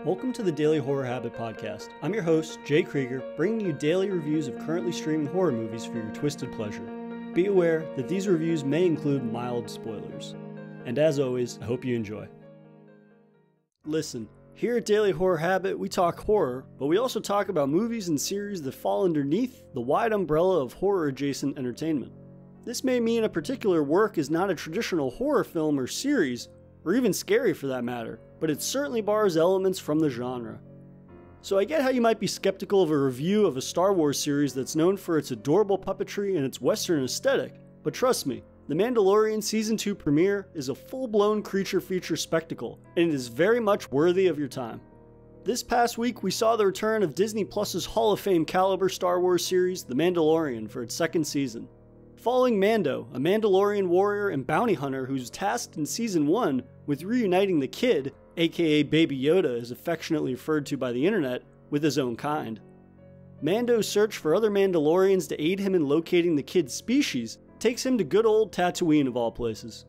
Welcome to the Daily Horror Habit Podcast. I'm your host, Jay Krieger, bringing you daily reviews of currently streaming horror movies for your twisted pleasure. Be aware that these reviews may include mild spoilers. And as always, I hope you enjoy. Listen, here at Daily Horror Habit, we talk horror, but we also talk about movies and series that fall underneath the wide umbrella of horror-adjacent entertainment. This may mean a particular work is not a traditional horror film or series, or even scary for that matter, but it certainly borrows elements from the genre. So I get how you might be skeptical of a review of a Star Wars series that's known for its adorable puppetry and its Western aesthetic, but trust me, The Mandalorian Season 2 premiere is a full-blown creature feature spectacle, and it is very much worthy of your time. This past week, we saw the return of Disney Plus's Hall of Fame caliber Star Wars series, The Mandalorian, for its second season. Following Mando, a Mandalorian warrior and bounty hunter who's tasked in Season 1 with reuniting the kid, aka Baby Yoda is affectionately referred to by the internet, with his own kind. Mando's search for other Mandalorians to aid him in locating the kid's species takes him to good old Tatooine of all places.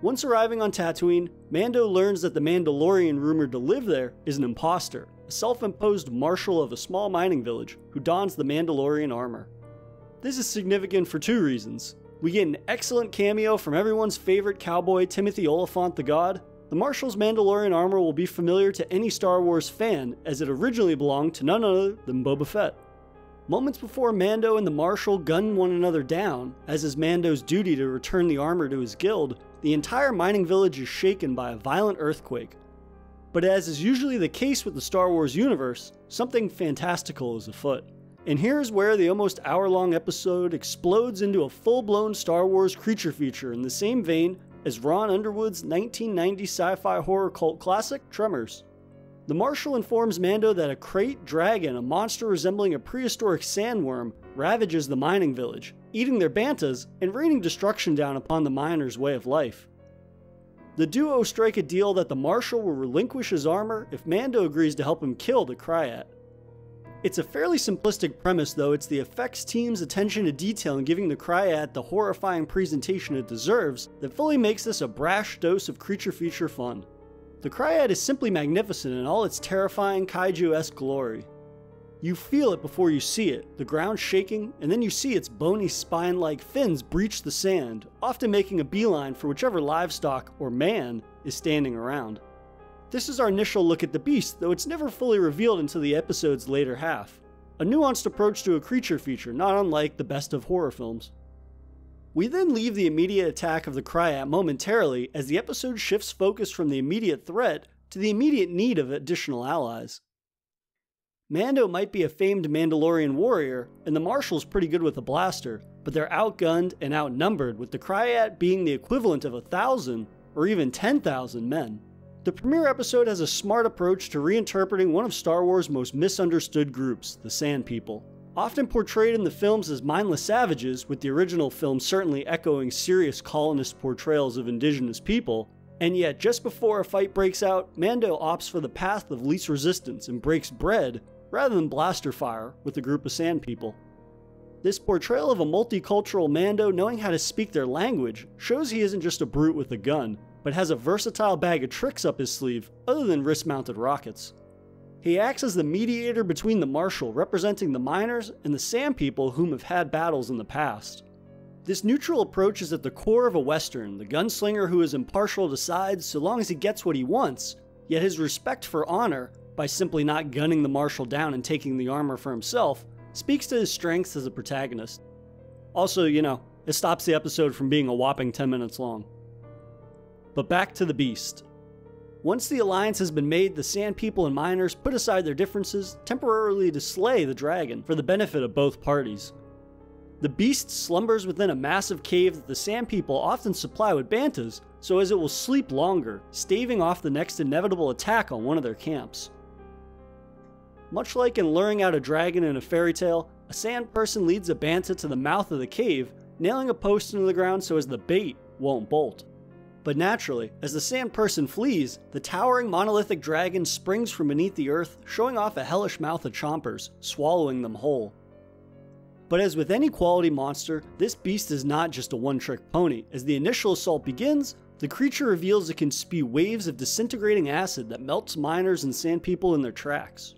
Once arriving on Tatooine, Mando learns that the Mandalorian rumored to live there is an imposter, a self-imposed marshal of a small mining village who dons the Mandalorian armor. This is significant for two reasons. We get an excellent cameo from everyone's favorite cowboy Timothy Oliphant the God. The Marshal's Mandalorian armor will be familiar to any Star Wars fan, as it originally belonged to none other than Boba Fett. Moments before Mando and the Marshal gun one another down, as is Mando's duty to return the armor to his guild, the entire mining village is shaken by a violent earthquake. But as is usually the case with the Star Wars universe, something fantastical is afoot. And here's where the almost hour-long episode explodes into a full-blown Star Wars creature feature in the same vein as Ron Underwood's 1990 sci-fi horror cult classic, Tremors. The Marshal informs Mando that a crate dragon, a monster resembling a prehistoric sandworm, ravages the mining village, eating their bantas and raining destruction down upon the miners' way of life. The duo strike a deal that the Marshal will relinquish his armor if Mando agrees to help him kill the Kryat. It's a fairly simplistic premise, though it's the effects team's attention to detail in giving the Kryat the horrifying presentation it deserves that fully makes this a brash dose of creature feature fun. The Kryat is simply magnificent in all its terrifying kaiju-esque glory. You feel it before you see it, the ground shaking, and then you see its bony spine-like fins breach the sand, often making a beeline for whichever livestock, or man, is standing around. This is our initial look at the beast, though it's never fully revealed until the episode's later half. A nuanced approach to a creature feature, not unlike the best of horror films. We then leave the immediate attack of the Kryat momentarily as the episode shifts focus from the immediate threat to the immediate need of additional allies. Mando might be a famed Mandalorian warrior, and the Marshal's pretty good with a blaster, but they're outgunned and outnumbered, with the Kryat being the equivalent of 1,000 or even 10,000 men. The premiere episode has a smart approach to reinterpreting one of Star Wars' most misunderstood groups, the Sand People. Often portrayed in the films as mindless savages, with the original film certainly echoing serious colonist portrayals of indigenous people, and yet just before a fight breaks out, Mando opts for the path of least resistance and breaks bread, rather than blaster fire, with a group of Sand People. This portrayal of a multicultural Mando knowing how to speak their language shows he isn't just a brute with a gun, but has a versatile bag of tricks up his sleeve other than wrist-mounted rockets. He acts as the mediator between the Marshal, representing the miners, and the Sand People whom have had battles in the past. This neutral approach is at the core of a Western, the gunslinger who is impartial to sides so long as he gets what he wants, yet his respect for honor, by simply not gunning the Marshal down and taking the armor for himself, speaks to his strengths as a protagonist. Also, it stops the episode from being a whopping 10 minutes long. But back to the beast. Once the alliance has been made, the Sand People and miners put aside their differences temporarily to slay the dragon for the benefit of both parties. The beast slumbers within a massive cave that the Sand People often supply with bantas, so as it will sleep longer, staving off the next inevitable attack on one of their camps. Much like in luring out a dragon in a fairy tale, a sand person leads a banta to the mouth of the cave, nailing a post into the ground so as the bait won't bolt. But naturally, as the sand person flees, the towering monolithic dragon springs from beneath the earth, showing off a hellish mouth of chompers, swallowing them whole. But as with any quality monster, this beast is not just a one-trick pony. As the initial assault begins, the creature reveals it can spew waves of disintegrating acid that melts miners and sand people in their tracks.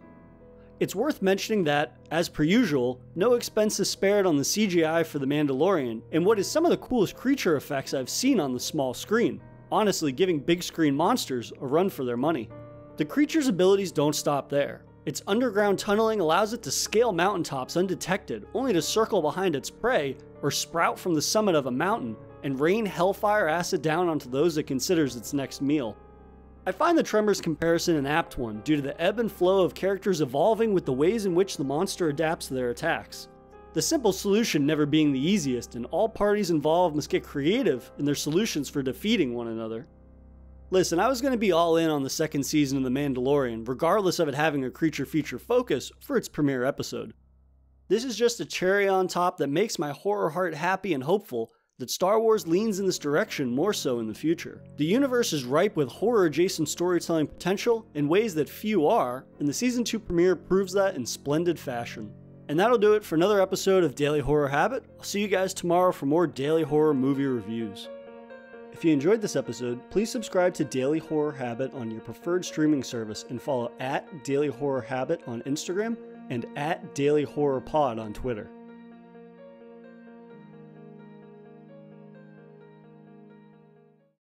It's worth mentioning that, as per usual, no expense is spared on the CGI for the Mandalorian, and what is some of the coolest creature effects I've seen on the small screen, honestly giving big screen monsters a run for their money. The creature's abilities don't stop there. Its underground tunneling allows it to scale mountaintops undetected, only to circle behind its prey or sprout from the summit of a mountain and rain hellfire acid down onto those it considers its next meal. I find the Tremors comparison an apt one due to the ebb and flow of characters evolving with the ways in which the monster adapts to their attacks. The simple solution never being the easiest, and all parties involved must get creative in their solutions for defeating one another. Listen, I was going to be all in on the second season of The Mandalorian, regardless of it having a creature feature focus for its premiere episode. This is just a cherry on top that makes my horror heart happy and hopeful that Star Wars leans in this direction more so in the future. The universe is ripe with horror-adjacent storytelling potential in ways that few are, and the Season 2 premiere proves that in splendid fashion. And that'll do it for another episode of Daily Horror Habit. I'll see you guys tomorrow for more daily horror movie reviews. If you enjoyed this episode, please subscribe to Daily Horror Habit on your preferred streaming service and follow @Daily Horror Habit on Instagram and @Daily Horror Pod on Twitter.